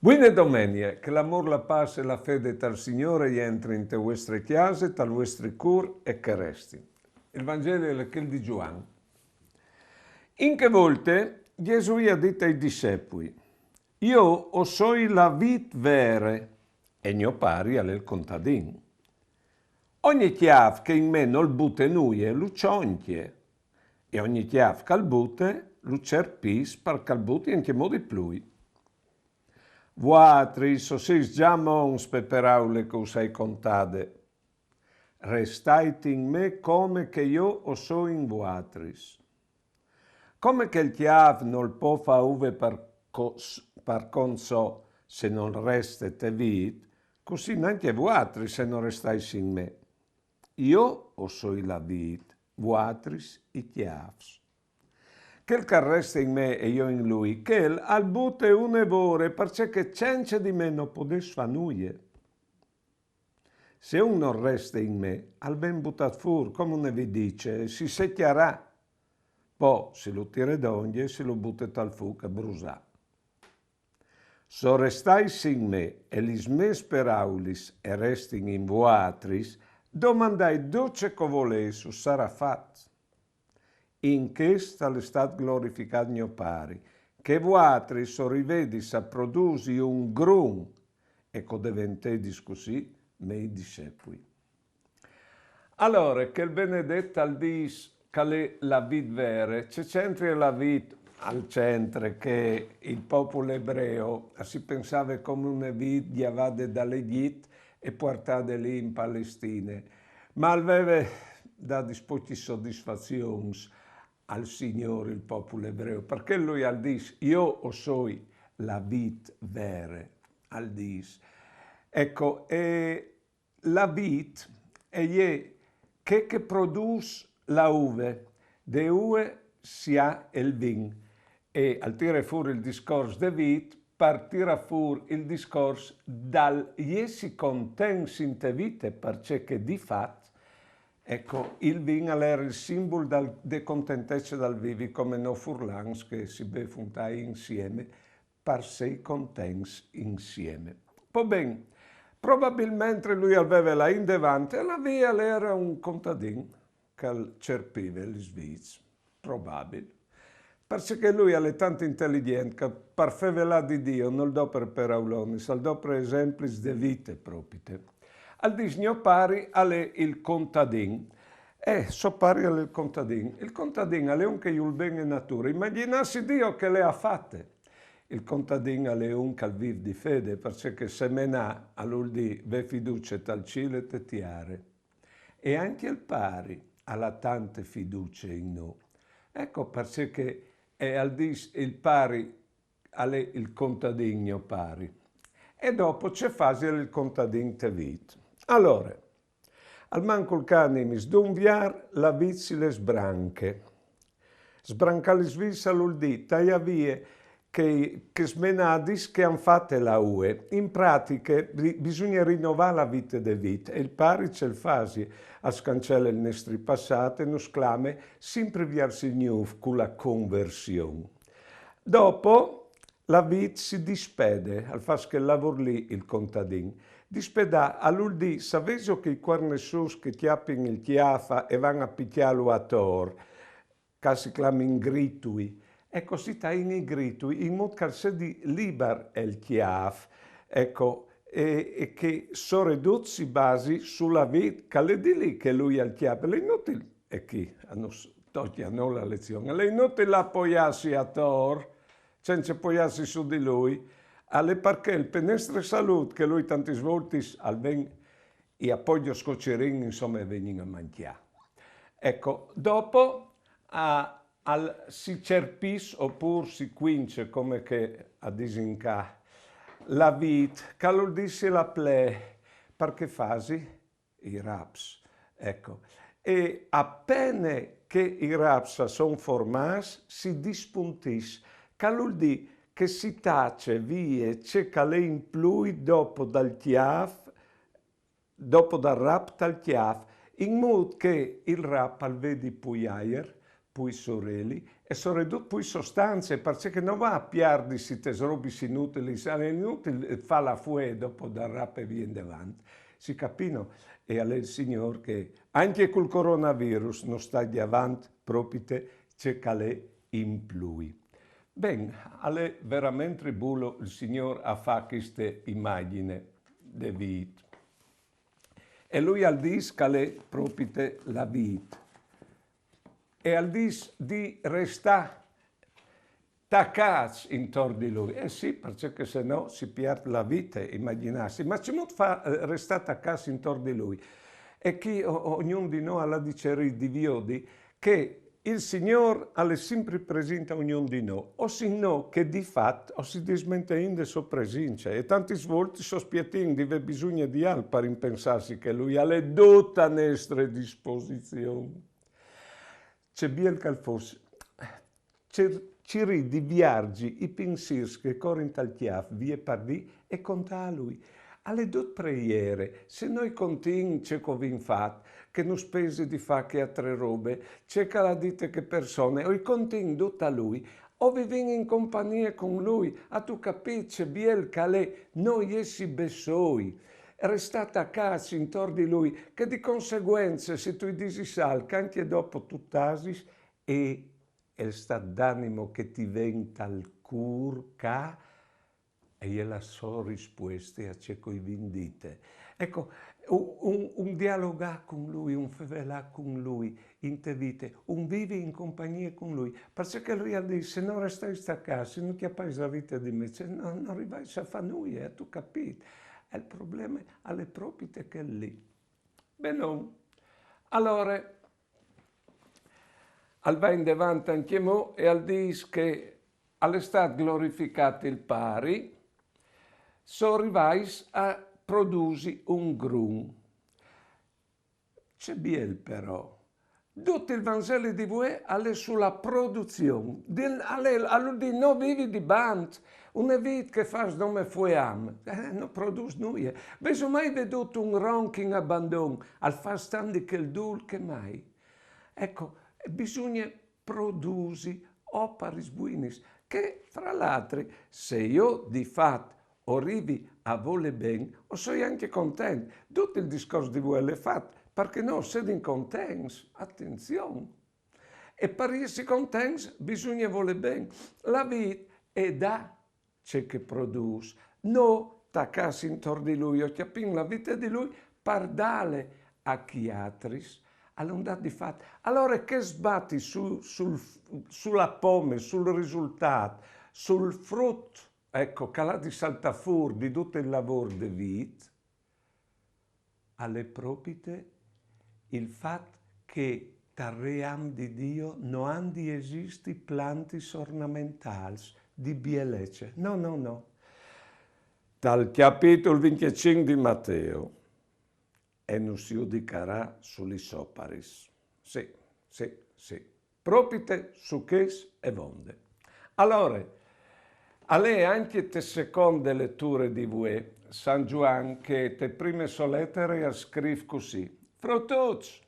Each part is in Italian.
Buone domenie, che l'amor, la pace e la fede tal Signore entri in te vostre chiese, tal vostri cur e che resti. Il Vangelo è quel di Giovanni. In che volte Gesù ha detto ai discepoli, io o soi la vit vere e mio pari al contadin. Ogni chiave che in me non butte nuie, lu cionchie, e ogni chiave che al butte, lu cerpis per calbuti in che modi plui. Voatris, o sis già mons per paraule che usai contade. Restait in me come che io o so in voatris. Come che il chiav non può fa uve par conso se non restet vit, così neanche voatris se non restais in me. Io o soi la vit, voatris i chiavs. Quel che resta in me e io in lui, quel al bute un evore, perché cence di me non podes fa nuie. Se uno resta in me, al ben buttat fur, come ne vi dice, si secchiarà. Poi se lo tira d'oglie, se lo buttet al fu che brusà. So restais in me e lis mes peraulis e restin in voatris, domandai doce co volesu sarà fatto. In questa l'estat glorificat mio pari, che voatris so rivedis a produsi un grum, e codeventedis così mei discepoli. Allora, che il benedetto al dis che la vit vere, c'è centri la vit al centro che il popolo ebreo si pensava come una vit diavade dall'Egitto e portate lì in Palestina, ma aveva da poche soddisfazioni al Signore il popolo ebreo, perché lui al dis, io o soi la vit vere, al dis. Ecco, la vit è che produce la uve, de uve si ha il vin, e al tirare fuori il discorso de vit, per tirare fuori il discorso dal si contensi in te vite, perché di fatto, ecco, il vin era il simbolo de contentezza dal vivi, come no furlans che si befuntai insieme, per sei contents insieme. Poi ben, probabilmente lui aveva là in davanti e la via era un contadino che cerpiva gli sviz, probabile. Perché lui è tanto intelligente che per fare di Dio non do per parauloni, ma do per esempi di vite proprie. Al disegno pari è il contadin. So pari al contadin. Il contadin è un che gli bene natura. Immaginassi Dio che le ha fatte. Il contadin è un che vive di fede, perché se menà all'uldi ve fiducia tal cile te tiare. E anche il pari ha tante fiducie in noi. Ecco perché è al dis il pari è il contadino pari. E dopo c'è fase il contadin te vit. Allora, al manco canimis d'unviar la vizi le sbranche. Sbrancali svissa l'uldi, taia vie che smenadis che han fatte la UE. In pratica bisogna rinnovare la vita de vita e il pari c'è il fasi a scancella il nostri passati e nos clame sempre viarsi nuovo con la conversione. Dopo la vita si dispede, al fas che lavor lì il contadin. Dispedà all'uldi, saveso che i quarnessus che chiappin il chiafa e vanno a picchiarlo a tor, che si clamin gritui, e così sta in gritui, in modo che si di liber il chiaf, ecco, e che so riduzzi basi sulla vita, che è di lì che lui ha il chiaf. È inutile, e chi hanno tolto a noi la lezione, è inutile appoggiarsi a tor, senza appoggiarsi su di lui, alle perché il penestre salute che lui tanti svolti al ben e appoggio scoccerin, insomma, vengono a mangiare. Ecco, dopo al si cerpis oppure si quince come che a disinca la vita, che lo disse la ple, perché fasi i raps, ecco. E appena che i raps sono formati, si dispuntis, che lo di che si tace via, c'è che le implui dopo dal chiaf, dopo dal rap dal chiaf, in modo che il rap al vedi puiaier, pui sorelli, e sono ridotto poi sostanze, perché non va a piardi si tesrobi inutili, sono inutili, fa la fue dopo dar rappe via in davanti. Si capino, e alle il Signore che anche col coronavirus non sta di avanti, proprio c'è calè in plui. Ben, alle veramente bulo il Signore ha fatto queste immagini di vita. E lui al dis calè proprio la vita. E al dis di restare taccati intorno di lui. Eh sì, perché se no si perde la vita, immaginarsi. Ma ci non fa restare attaccati intorno di lui. E che ognuno di noi ha la diceria di Viodi che il Signore ha sempre presente a ognuno di noi, o se no che di fatto o si dismenteinde sua presenza. E tanti volte sospiettin di aver bisogno di altro per impensarsi che lui ha le tutte a nostre disposizioni. C'è bien che fosse, ci ridi viaggi, i pensieri che corrono al chiaf, via per di, e conta a lui. Alle due preghiere, se noi continui c'è come fatto, che non spesi di fa che altre robe, c'è che la dite che persone, o i continui tutto a lui, o viviamo in compagnia con lui, a tu capisci, biel calè, noi essi bessoi. Restate a casa intorno di lui, che di conseguenza se tu dici salca, anche dopo tu tasis, e il stato d'animo che ti venta al curca, e è la sua risposta a ciò che vendite. Ecco, un dialogare con lui, un fevelare con lui, in te vite, un vive in compagnia con lui, perché lui ha detto, se non restai a casa, se non ti appari la vita di me, non arrivai a fare nulla, tu capito? E il problema alle proprie che è lì. Beh, non. Allora, al va in davanti anche mo e al dis che all'estate glorificato il pari, so arrivais a produsi un grum. C'è biel però. Tutto il Vangelo di voi è sulla produzione, di non vivi di band, una vita che fa come fuiam, non produce nulla. Vedo mai veduto un ranking abbandono, al fa stando che il dul che mai. Ecco, bisogna produrre opere buone, che fra l'altro, se io di fatto arrivi a voler bene, o sono anche contento. Tutto il discorso di voi è fatto, perché non siete contenti, attenzione. E per essere contenti bisogna voler bene. La vita è da ciò che produce, non taccarsi intorno di lui, o capire la vita di lui per dare a chi altri all'ondata di fatto. Allora che sbatti sulla pomme, sul risultato, sul frutto, ecco, che l'ha di salta fuori di tutto il lavoro di vita, alle propite il fatto che dal ream di Dio non hanno di esisti planti ornamentali di bellezza. No, no, no. Dal capitolo 25 di Matteo, e non si giudicherà sugli soparis. Sì, sì, sì. Propite su ches e vonde. Allora, a lei anche te seconde letture di voi, San Giovanni, che te prime solettere scrive così. Frotuc,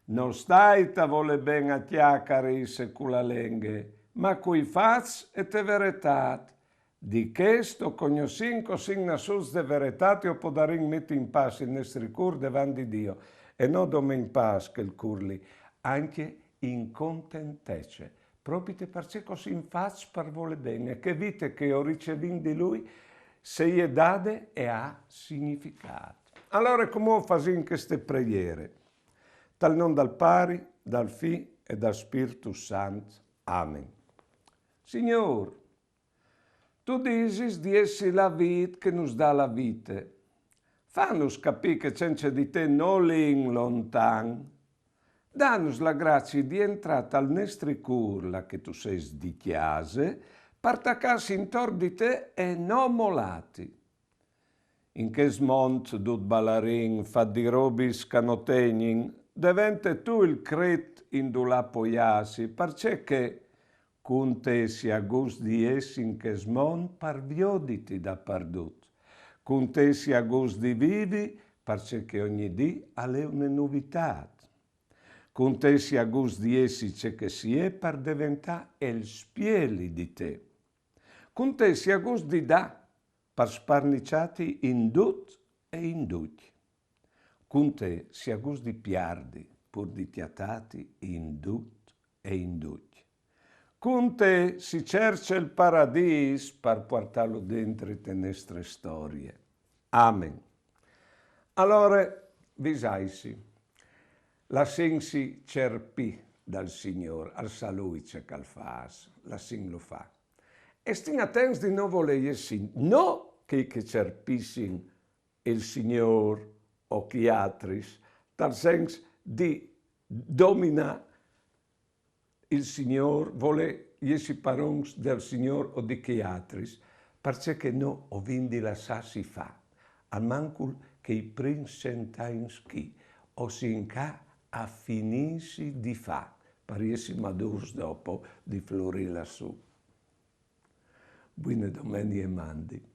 non stai ta vole ben a chiacchiare secula lenghe, ma coi fats e te veretat. Di questo cognosin cosigna sus de veretate o podarin metti in pace il nostri cur davanti di Dio, e non dome in pace che il curli, anche in contentece. Proprio perché così in faccia per vole bene, che vite che ho ricevuto di lui, se gli date e ha significato. Allora come fasin queste preghiere? Dal non dal pari, dal Fi e dal Spirito Santo. Amen. Signore, tu dici di essere la vita che nos dà la vita. Fannos capire che senza di te non in lontano. Danos la grazia di entrare al nostro cuore, che tu sei di chiase, per taccarsi intorno di te e non molati. In che smont dut ballarin fa di robis canotegnin, devente tu il cret in dula poiasi, perché con te si a gust di essi in che smont par vioditi da perdut. Con te si a gust di vivi, perché ogni dì alle una novità. con te si a gust di essi c'è che si è per diventare il spieli di te. Con te si a gust di da per sparniciati in dut e in duc. Con te si a gust di piardi pur di tiatati in dut e in duc. Con te si cerca il paradis per portarlo dentro le nostre storie. Amen. Allora, visaisi. La sensi cerpi dal Signore, al saluice che fas, la sin lo fa. E stin attenti di non volersi, no che cerpissin il Signore o chi altris, dal senso di domina il Signore, vuole essi parons del Signore o di chi altris, perché no o vindi la sa si fa, al mancul che i princentains chi, o si inca a finissi di fa, per essi madurs dopo di florire lassù. Buone domeniche e mandi.